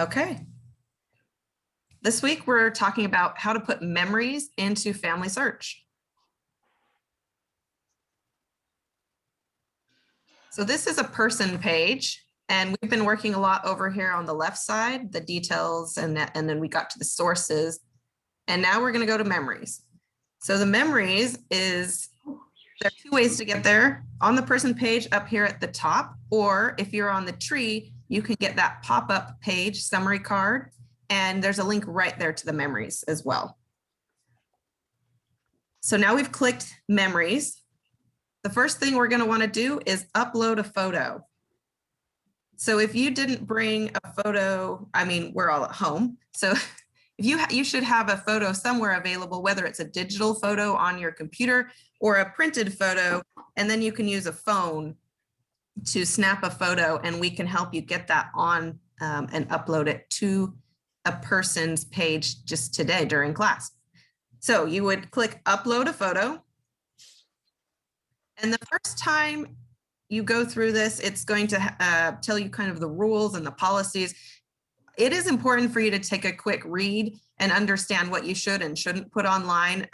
Okay. This week, we're talking about how to put memories into Family Search. So this is a person page, and we've been working a lot over here on the left side, the details, and then we got to the sources. And now we're going to go to memories. So the memories is, there are two ways to get there. On the person page up here at the top, or if you're on the tree, you can get that pop-up page summary card, and there's a link right there to the memories as well. So now we've clicked memories. The first thing we're going to want to do is upload a photo. So if you didn't bring a photo, I mean, we're all at home. So if you should have a photo somewhere available, whether it's a digital photo on your computer or a printed photo, and then you can use a phone to snap a photo, and we can help you get that on and upload it to a person's page just today during class. So you would click upload a photo. And the first time you go through this, it's going to tell you kind of the rules and the policies. It is important for you to take a quick read and understand what you should and shouldn't put online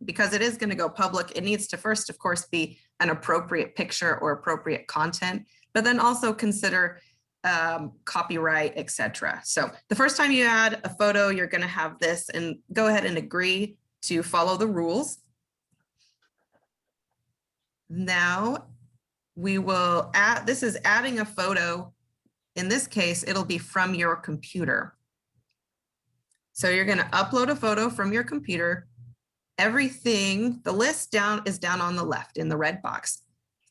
because it is going to go public. It needs to first, of course, be an appropriate picture or appropriate content, but then also consider copyright, etc. So the first time you add a photo, you're going to have this, and go ahead and agree to follow the rules. Now we will add, this is adding a photo. In this case, it'll be from your computer. So you're going to upload a photo from your computer. Everything, the list is down on the left in the red box.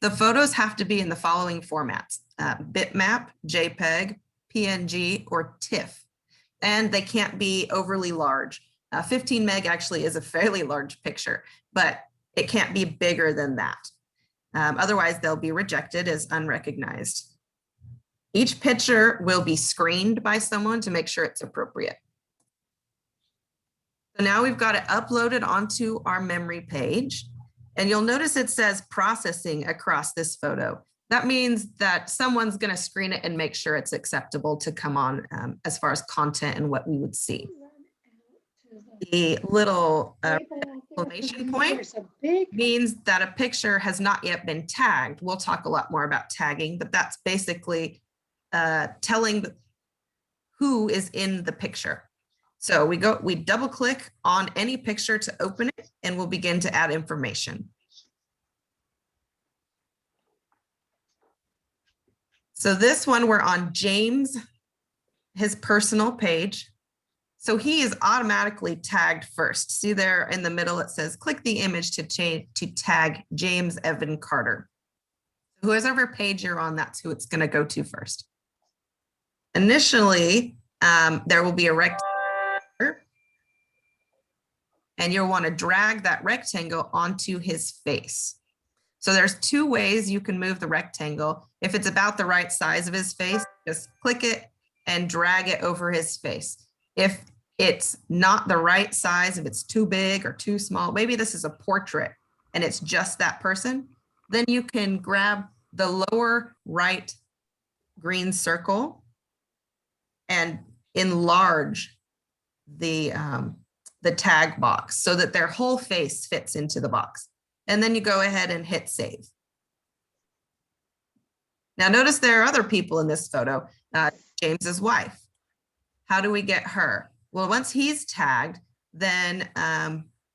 The photos have to be in the following formats: bitmap, JPEG, PNG, or TIFF. And they can't be overly large. 15 meg actually is a fairly large picture, but it can't be bigger than that. Otherwise, they'll be rejected as unrecognized. Each picture will be screened by someone to make sure it's appropriate. So now we've got it uploaded onto our memory page, and you'll notice it says processing across this photo. That means that someone's going to screen it and make sure it's acceptable to come on as far as content and what we would see. The little exclamation point means that a picture has not yet been tagged. We'll talk a lot more about tagging, but that's basically telling who is in the picture. So we double click on any picture to open it, and we'll begin to add information. So this one, we're on James, his personal page. So he is automatically tagged first. See there in the middle, it says, click the image to tag James Evan Carter. Whoever page you're on, that's who it's going to go to first. Initially, there will be a rectangle, and you'll want to drag that rectangle onto his face. So there's two ways you can move the rectangle. If it's about the right size of his face, just click it and drag it over his face. If it's not the right size, if it's too big or too small, maybe this is a portrait and it's just that person, then you can grab the lower right green circle and enlarge the tag box so that their whole face fits into the box. And then you go ahead and hit save. Now notice there are other people in this photo. James's wife. How do we get her? Well, once he's tagged, then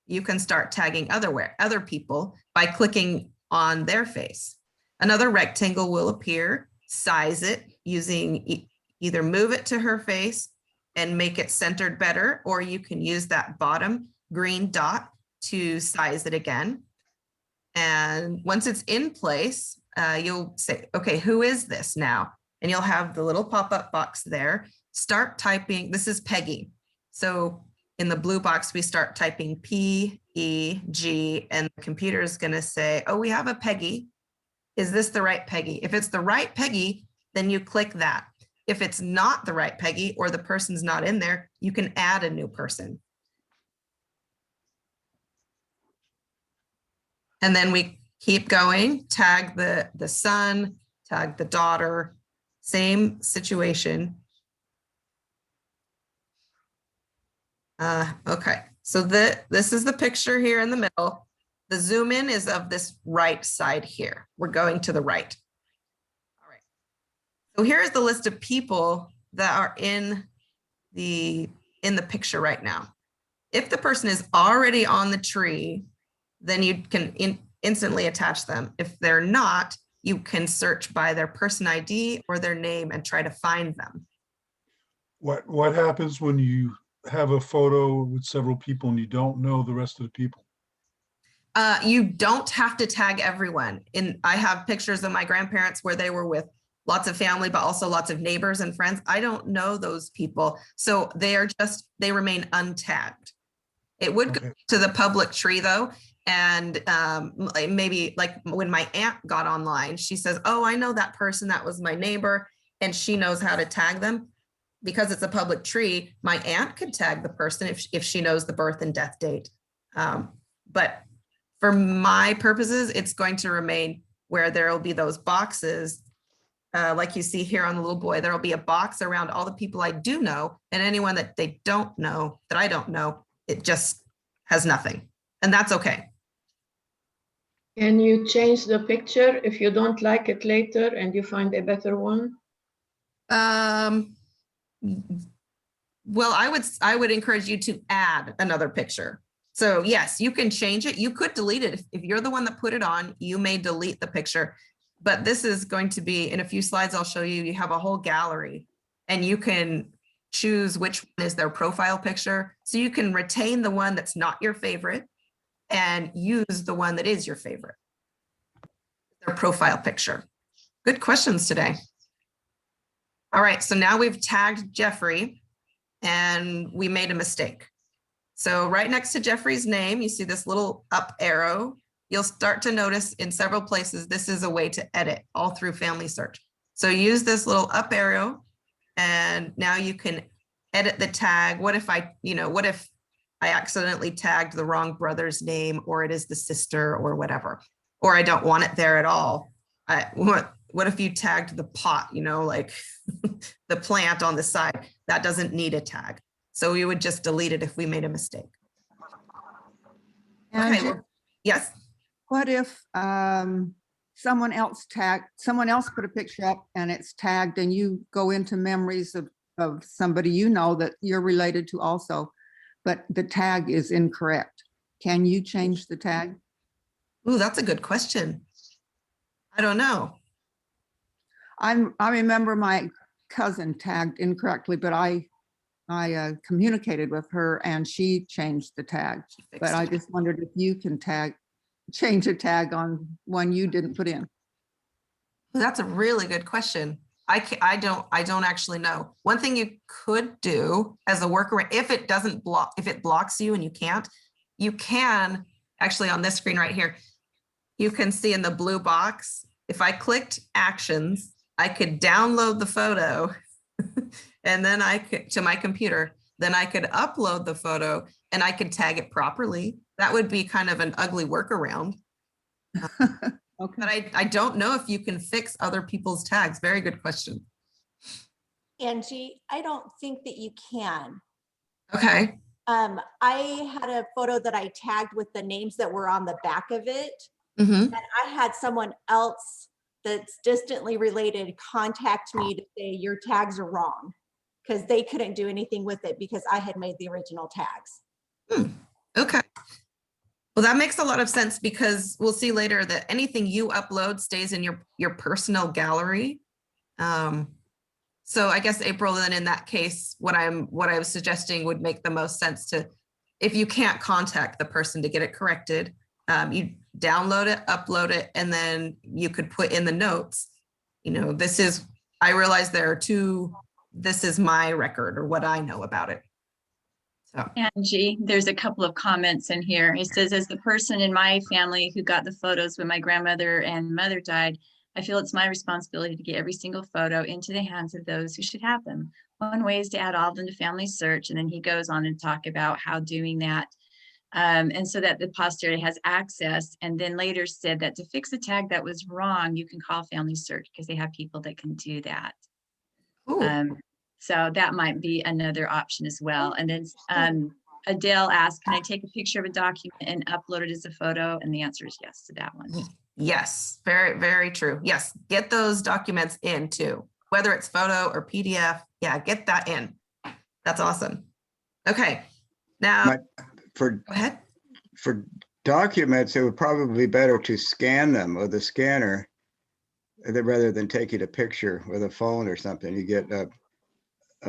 you can start tagging other people by clicking on their face. Another rectangle will appear. Size it using either move it to her face and make it centered better, or you can use that bottom green dot to size it again. And once it's in place, you'll say, okay, who is this now? And you'll have the little pop-up box there. Start typing. This is Peggy. So in the blue box, we start typing P-E-G, and the computer is going to say, oh, we have a Peggy. Is this the right Peggy? If it's the right Peggy, then you click that. If it's not the right Peggy or the person's not in there, you can add a new person. And then we keep going, tag the son, tag the daughter, same situation. Okay, so this is the picture here in the middle. The zoom in is of this right side here. We're going to the right. All right. So here's the list of people that are in the picture right now. If the person is already on the tree, then you can instantly attach them. If they're not, you can search by their person ID or their name and try to find them. What happens when you have a photo with several people and you don't know the rest of the people? You don't have to tag everyone. I have pictures of my grandparents where they were with lots of family, but also lots of neighbors and friends. I don't know those people. So they remain untagged. It would go Okay. to the public tree though. And maybe like when my aunt got online, she says, oh, I know that person, that was my neighbor, and she knows how to tag them. Because it's a public tree, my aunt could tag the person if she knows the birth and death date. But for my purposes, it's going to remain where there will be those boxes. Like you see here on the little boy, there will be a box around all the people I do know, and anyone that they don't know, that I don't know, it just has nothing. And that's okay. Can you change the picture if you don't like it later and you find a better one? Well, I would encourage you to add another picture. So yes, you can change it. You could delete it. If you're the one that put it on, you may delete the picture. But this is going to be, in a few slides, I'll show you, you have a whole gallery and you can choose which one is their profile picture. So you can retain the one that's not your favorite and use the one that is your favorite, their profile picture. Good questions today. All right, so now we've tagged Jeffrey and we made a mistake. So right next to Jeffrey's name, you see this little up arrow. You'll start to notice in several places, this is a way to edit all through Family Search. So use this little up arrow and now you can edit the tag. What if I accidentally tagged the wrong brother's name, or it is the sister or whatever, or I don't want it there at all. What if you tagged the pot, like the plant on the side? That doesn't need a tag. So we would just delete it if we made a mistake. Angie, Okay, well, yes. what if someone else put a picture up and it's tagged and you go into memories of somebody you know that you're related to also, but the tag is incorrect? Can you change the tag? Ooh, that's a good question. I don't know. I remember my cousin tagged incorrectly, but I communicated with her and she changed the tag. But I just wondered if you can change a tag on one you didn't put in. That's a really good question. I don't actually know. One thing you could do as a workaround, if it blocks you and you can actually, on this screen right here, you can see in the blue box, if I clicked actions, I could download the photo and then to my computer, then I could upload the photo and I could tag it properly. That would be kind of an ugly workaround. Okay. But I don't know if you can fix other people's tags. Very good question. Angie, I don't think that you can. Okay. I had a photo that I tagged with the names that were on the back of it. Mm-hmm. And I had someone else that's distantly related contact me to say your tags are wrong, because they couldn't do anything with it because I had made the original tags. Okay. Well, that makes a lot of sense because we'll see later that anything you upload stays in your personal gallery. So I guess, April, then in that case, what I was suggesting would make the most sense to, if you can't contact the person to get it corrected, you download it, upload it, and then you could put in the notes, I realize there are two, this is my record or what I know about it. So. Angie, there's a couple of comments in here. It says, as the person in my family who got the photos when my grandmother and mother died, I feel it's my responsibility to get every single photo into the hands of those who should have them. One way is to add all of them to Family Search. And then he goes on and talk about how doing that. And so that the posterity has access, and then later said that to fix a tag that was wrong, you can call Family Search because they have people that can do that. So that might be another option as well. And then Adele asked, can I take a picture of a document and upload it as a photo? And the answer is yes to that one. Yes, very, very true. Yes, get those documents in too, whether it's photo or PDF. Yeah, get that in. That's awesome. Okay, now, My- For, go ahead. for documents, it would probably be better to scan them with a scanner rather than taking a picture with a phone or something. You get a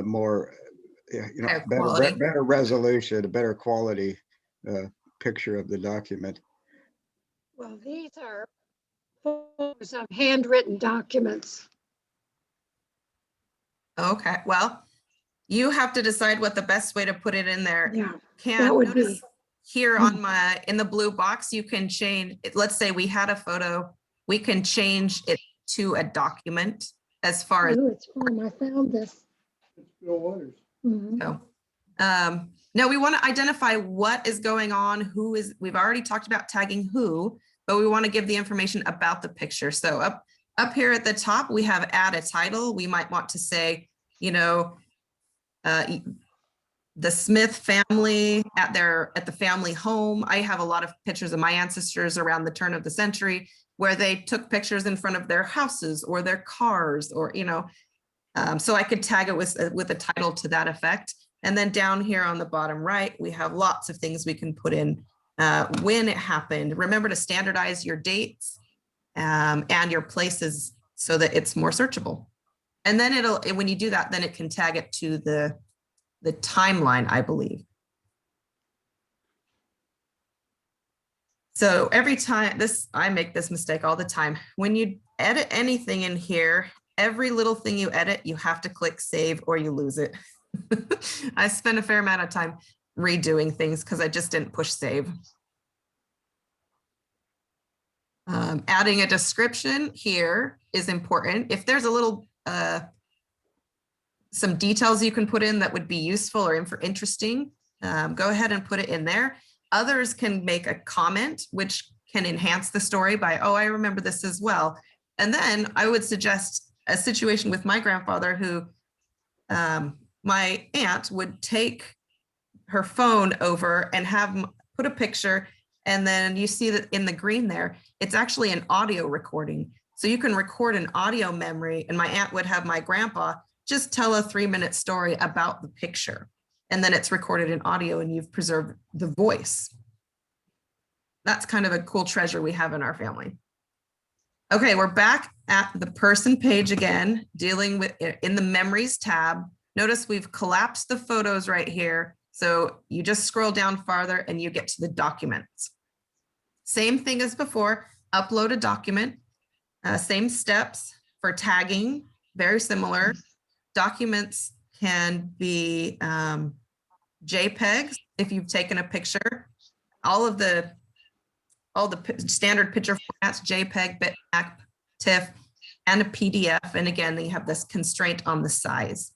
more, Higher quality. better resolution, a better quality picture of the document. Well, these are photos of handwritten documents. Okay, well, you have to decide what the best way to put it in there. Yeah, Can that would notice be, here on my, in the blue box, you can change, let's say we had a photo, we can change it to a document as far as, oh, it's from, I found this. Mhm. so. No, we want to identify what is going on, who is, we've already talked about tagging who, but we want to give the information about the picture. So up here at the top, we have add a title. We might want to say, you know, the Smith family at the family home. I have a lot of pictures of my ancestors around the turn of the century where they took pictures in front of their houses or their cars, or, you know, so I could tag it with a title to that effect. And then down here on the bottom right, we have lots of things we can put in when it happened. Remember to standardize your dates and your places so that it's more searchable. And then when you do that, then it can tag it to the timeline, I believe. So every time I make this mistake all the time. When you edit anything in here, every little thing you edit, you have to click save or you lose it. I spent a fair amount of time redoing things because I just didn't push save. Adding a description here is important. If there's a little, some details you can put in that would be useful or interesting, go ahead and put it in there. Others can make a comment, which can enhance the story by, oh, I remember this as well. And then I would suggest a situation with my grandfather who, my aunt would take her phone over and put a picture, and then you see that in the green there, it's actually an audio recording. So you can record an audio memory, and my aunt would have my grandpa just tell a 3-minute story about the picture. And then it's recorded in audio and you've preserved the voice. That's kind of a cool treasure we have in our family. Okay, we're back at the person page again, dealing with in the memories tab. Notice we've collapsed the photos right here. So you just scroll down farther and you get to the documents. Same thing as before, upload a document, same steps for tagging, very similar. Documents can be JPEGs if you've taken a picture. All the standard picture formats, JPEG, bitmap, TIFF, and a PDF. And again, you have this constraint on the size.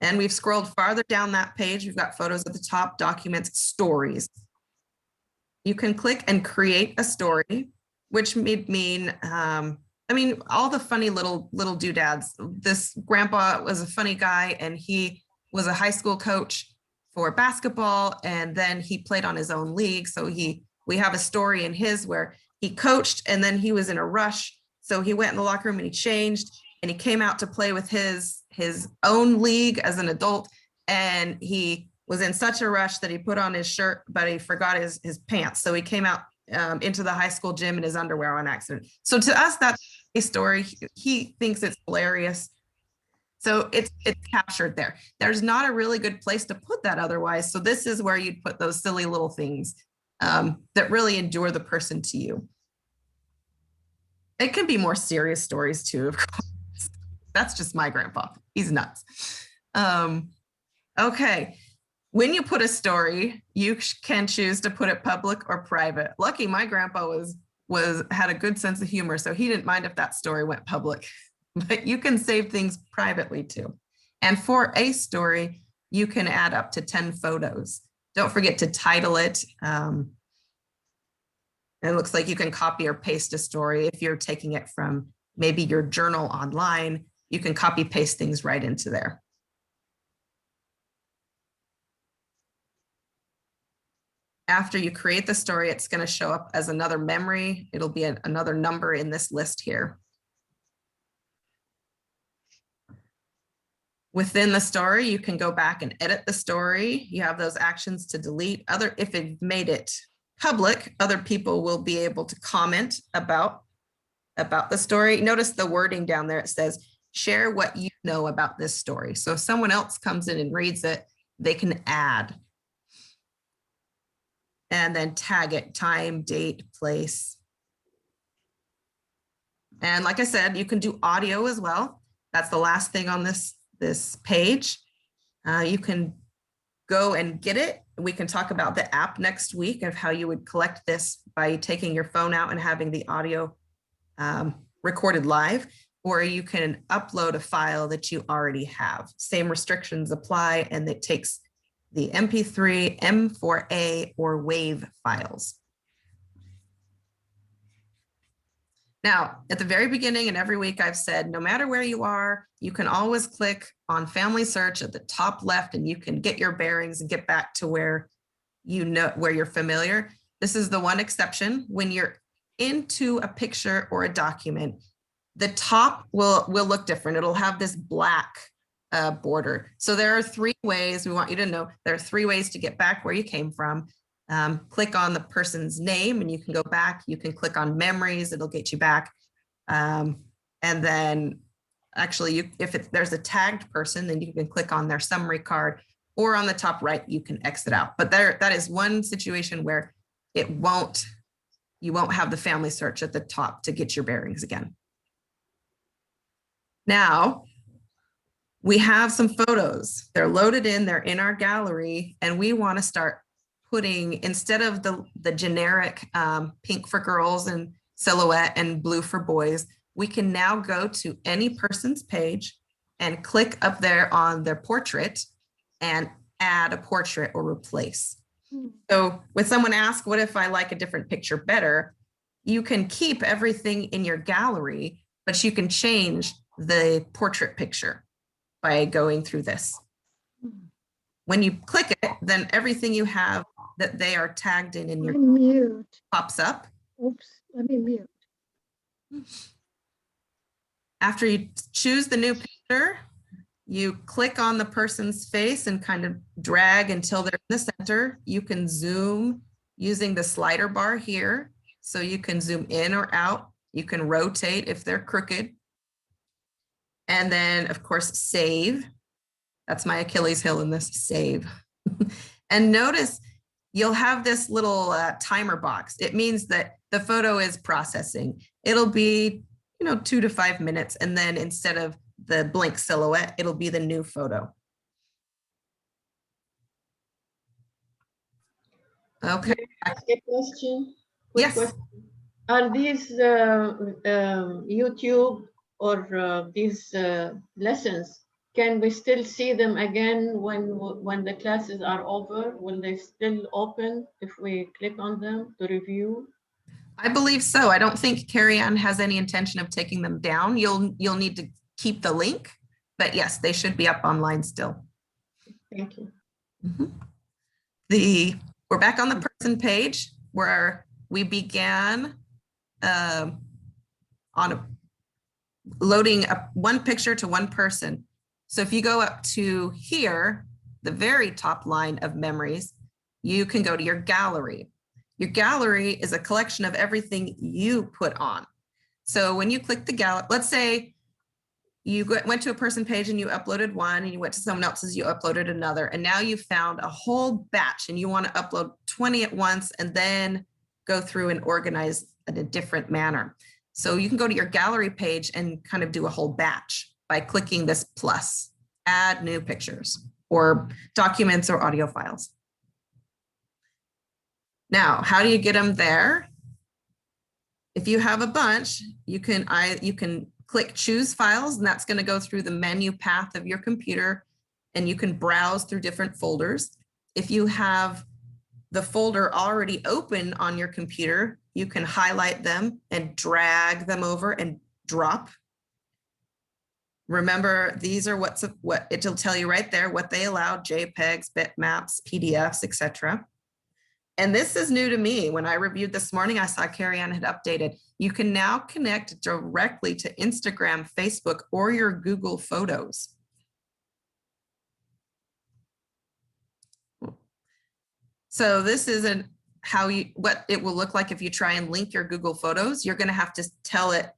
And we've scrolled farther down that page. We've got photos at the top, documents, stories. You can click and create a story, which would mean, I mean, all the funny little doodads. This grandpa was a funny guy, and he was a high school coach for basketball, and then he played on his own league. So we have a story in his where he coached, and then he was in a rush. So he went in the locker room and he changed, and he came out to play with his own league as an adult, and he was in such a rush that he put on his shirt, but he forgot his pants. So he came out into the high school gym in his underwear on accident. So to us, that's a story. He thinks it's hilarious. So it's captured there. There's not a really good place to put that otherwise. So this is where you'd put those silly little things that really endure the person to you. It can be more serious stories too, of course. That's just my grandpa. He's nuts. Okay. When you put a story, you can choose to put it public or private. Lucky my grandpa had a good sense of humor, so he didn't mind if that story went public. But you can save things privately too. And for a story, you can add up to 10 photos. Don't forget to title it. It looks like you can copy or paste a story. If you're taking it from maybe your journal online, you can copy paste things right into there. After you create the story, it's going to show up as another memory. It'll be another number in this list here. Within the story, you can go back and edit the story. You have those actions to delete. If you've made it public, other people will be able to comment about the story. Notice the wording down there. It says, share what you know about this story. So if someone else comes in and reads it, they can add. And then tag it, time, date, place. And like I said, you can do audio as well. That's the last thing on this page. You can go and get it. We can talk about the app next week of how you would collect this by taking your phone out and having the audio recorded live, or you can upload a file that you already have. Same restrictions apply, and it takes the MP3, M4A, or WAV files. Now, at the very beginning and every week I've said, no matter where you are, you can always click on Family Search at the top left and you can get your bearings and get back to where you know, where you're familiar. This is the one exception. When you're into a picture or a document, the top will look different. It'll have this black border. So there are 3 ways, we want you to know, there are 3 ways to get back where you came from. Click on the person's name and you can go back. You can click on memories, it'll get you back. And then actually, if there's a tagged person, then you can click on their summary card, or on the top right, you can exit out. But that is one situation where you won't have the Family Search at the top to get your bearings again. Now, we have some photos. They're loaded in, they're in our gallery, and we want to start putting, instead of the generic pink for girls and silhouette and blue for boys, we can now go to any person's page and click up there on their portrait and add a portrait or replace. So when someone asks, what if I like a different picture better? You can keep everything in your gallery, but you can change the portrait picture by going through this. When you click it, then everything you have that they are tagged in your Mute. pops up. Oops, let me mute. After you choose the new picture, you click on the person's face and kind of drag until they're in the center. You can zoom using the slider bar here. So you can zoom in or out. You can rotate if they're crooked. And then, of course, save. That's my Achilles heel in this, save. And notice you'll have this little timer box. It means that the photo is processing. It'll be, 2 to 5 minutes. And then instead of the blank silhouette, it'll be the new photo. Okay. Ask a question? Yes. Question. Are these YouTube or these lessons, can we still see them again when the classes are over? Will they still open if we click on them to review? I believe so. I don't think Carrie Ann has any intention of taking them down. You'll need to keep the link, but yes, they should be up online still. Thank you. We're back on the person page where we began loading up one picture to one person. So if you go up to here, the very top line of memories, you can go to your gallery. Your gallery is a collection of everything you put on. So when you click the gallery, let's say you went to a person page and you uploaded one, and you went to someone else's, you uploaded another, and now you found a whole batch and you want to upload 20 at once and then go through and organize in a different manner. So you can go to your gallery page and kind of do a whole batch by clicking this plus, add new pictures or documents or audio files. Now, how do you get them there? If you have a bunch, you can click choose files, and that's going to go through the menu path of your computer, and you can browse through different folders. If you have the folder already open on your computer, you can highlight them and drag them over and drop. Remember, these are what it'll tell you right there, what they allow: JPEGs, bitmaps, PDFs, etc. And this is new to me. When I reviewed this morning, I saw Carrie Ann had updated. You can now connect directly to Instagram, Facebook, or your Google Photos. So this isn't what it will look like if you try and link your Google Photos. You're going to have to tell it,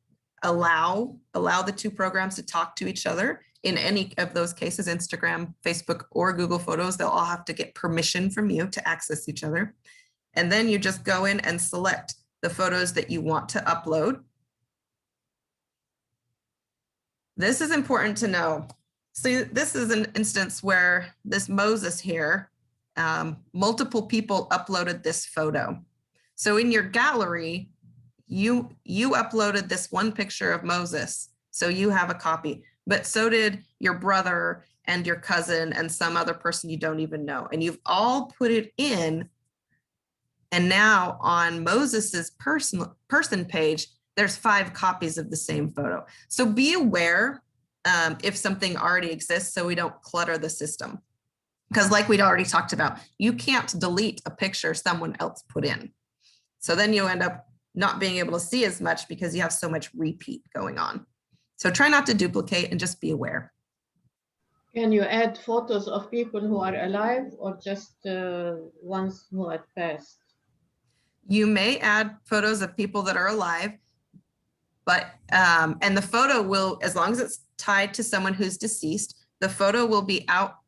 allow the two programs to talk to each other. In any of those cases, Instagram, Facebook, or Google Photos, they'll all have to get permission from you to access each other. And then you just go in and select the photos that you want to upload. This is important to know. So this is an instance where this Moses here, multiple people uploaded this photo. So in your gallery, you uploaded this one picture of Moses, so you have a copy, but so did your brother and your cousin and some other person you don't even know. And you've all put it in. And now on Moses's person page, there's 5 copies of the same photo. So be aware if something already exists so we don't clutter the system. Because like we'd already talked about, you can't delete a picture someone else put in. So then you end up not being able to see as much because you have so much repeat going on. So try not to duplicate and just be aware. Can you add photos of people who are alive or just ones who had passed? You may add photos of people that are alive, but and the photo will, as long as it's tied to someone who's deceased, the photo will be out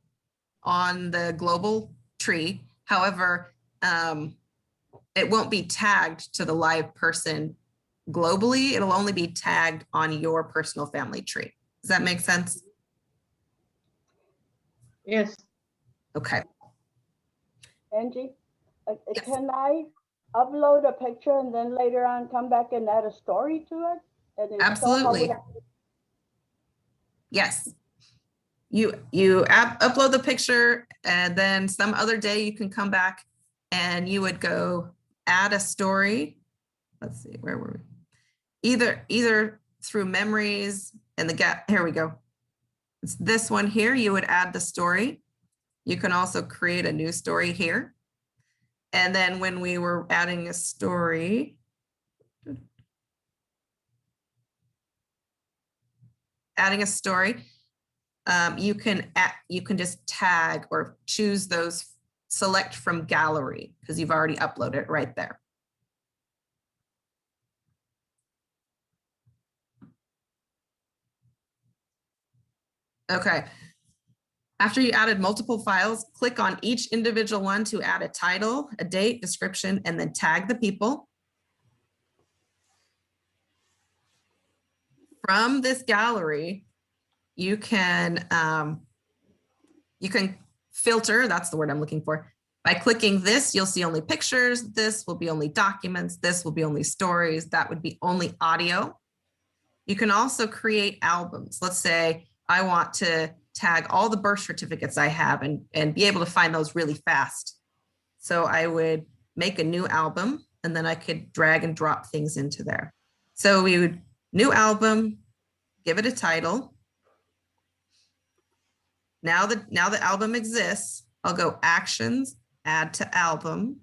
on the global tree. However, it won't be tagged to the live person globally. It'll only be tagged on your personal family tree. Does that make sense? Yes. Okay. Angie, Yes. can I upload a picture and then later on come back and add a story to it? And if so, how Absolutely. would I- Yes. You upload the picture, and then some other day you can come back and you would go add a story. Let's see, where were we? Either through memories and the gap. Here we go. It's this one here. You would add the story. You can also create a new story here. And then when we were adding a story, you can just tag or choose those, select from gallery, because you've already uploaded it right there. Okay. After you added multiple files, click on each individual one to add a title, a date, description, and then tag the people. From this gallery, you can filter, that's the word I'm looking for. By clicking this, you'll see only pictures. This will be only documents. This will be only stories. That would be only audio. You can also create albums. Let's say I want to tag all the birth certificates I have and be able to find those really fast. So I would make a new album, and then I could drag and drop things into there. So we would, new album, give it a title. Now the album exists, I'll go actions, add to album,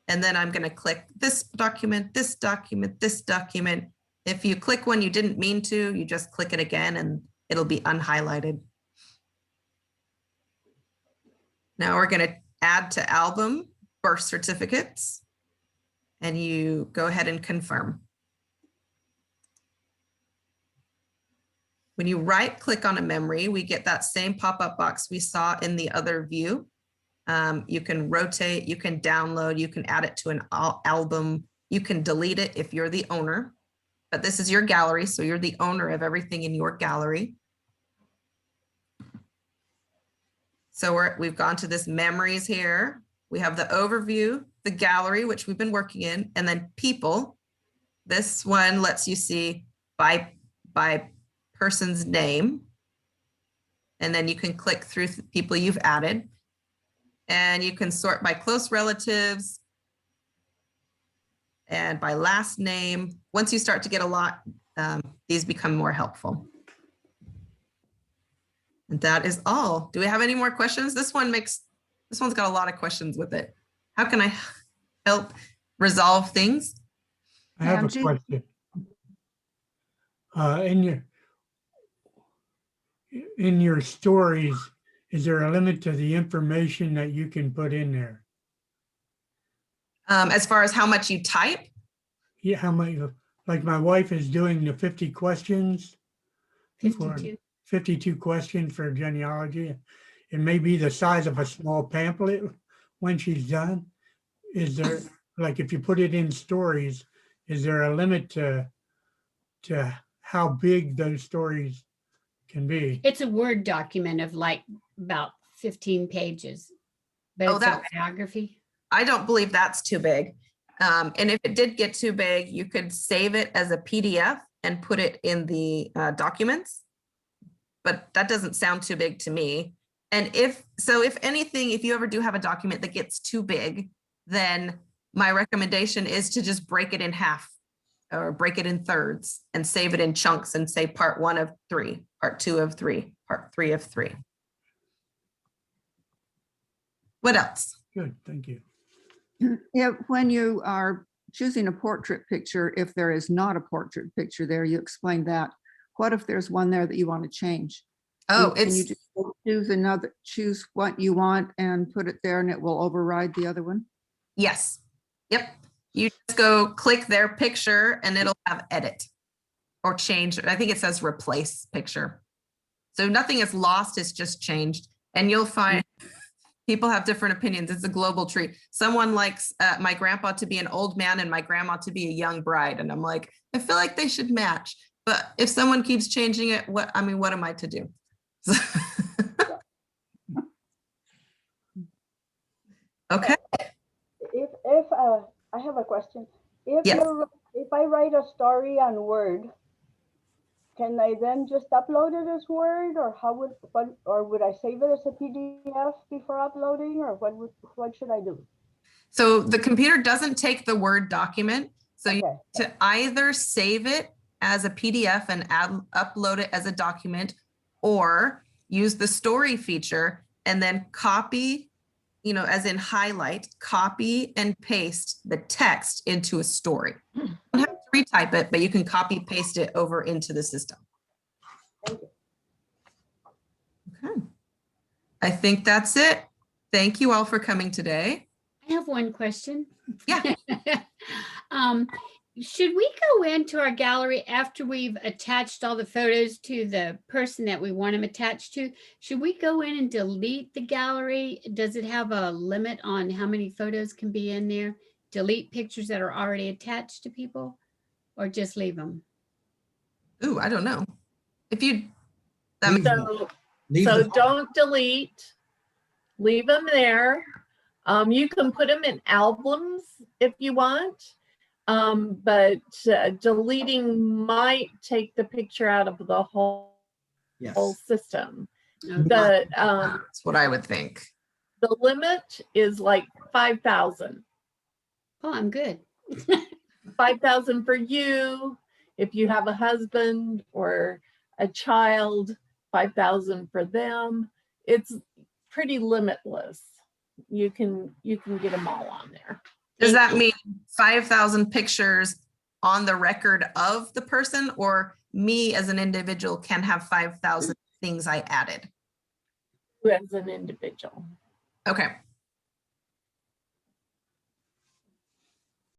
and then I'm going to click this document, this document, this document. If you click one you didn't mean to, you just click it again and it'll be unhighlighted. Now we're going to add to album birth certificates, and you go ahead and confirm. When you right click on a memory, we get that same pop-up box we saw in the other view. You can rotate, you can download, you can add it to an album, you can delete it if you're the owner, but this is your gallery, so you're the owner of everything in your gallery. So we've gone to this memories here. We have the overview, the gallery, which we've been working in, and then people. This one lets you see by person's name. And then you can click through people you've added. And you can sort by close relatives and by last name. Once you start to get a lot, these become more helpful. And that is all. Do we have any more questions? This one's got a lot of questions with it. How can I help resolve things? I have a Angie? question. In your stories, is there a limit to the information that you can put in there? As far as how much you type? Yeah, how many, like my wife is doing the 50 questions. for 52 questions for genealogy. It may be the size of a small pamphlet when she's done. Is there, like, if you put it in stories, is there a limit to how big those stories can be? It's a Word document of like about 15 pages. But Oh, it's a that- biography. I don't believe that's too big. And if it did get too big, you could save it as a PDF and put it in the documents. But that doesn't sound too big to me. And if anything, if you ever do have a document that gets too big, then my recommendation is to just break it in half or break it in thirds and save it in chunks and say part 1 of 3, part 2 of 3, part 3 of 3. What else? Good, thank you. Yeah, when you are choosing a portrait picture, if there is not a portrait picture there, you explained that. What if there's one there that you want to change? Oh, Can you it's, just choose what you want and put it there and it will override the other one? yes. Yep. You just go click their picture and it'll have edit or change. I think it says replace picture. So nothing is lost, it's just changed. And you'll find people have different opinions. It's a global tree. Someone likes my grandpa to be an old man and my grandma to be a young bride. And I'm like, I feel like they should match. But if someone keeps changing it, what am I to do? Okay. If I have a question. If Yes. if I write a story on Word, can I then just upload it as Word, or would I save it as a PDF before uploading, or what should I do? So the computer doesn't take the Word document. So you Okay. need to either save it as a PDF and upload it as a document, or use the story feature and then copy, as in highlight, copy and paste the text into a story. You don't have to retype it, but you can copy paste it over into the system. Thank you. Okay. I think that's it. Thank you all for coming today. I have one question. Yeah. Should we go into our gallery after we've attached all the photos to the person that we want them attached to? Should we go in and delete the gallery? Does it have a limit on how many photos can be in there? Delete pictures that are already attached to people, or just leave them? Ooh, I don't know. If you, Leave them. So don't delete, leave them there. You can put them in albums if you want. But deleting might take the picture out of the whole system. Okay. that's what I would think. The limit is like 5,000. Oh, I'm good. 5,000 for you. If you have a husband or a child, 5,000 for them. It's pretty limitless. You can get them all on there. Does that mean 5,000 pictures on the record of the person, or me as an individual can have 5,000 things I added? As an individual. Okay.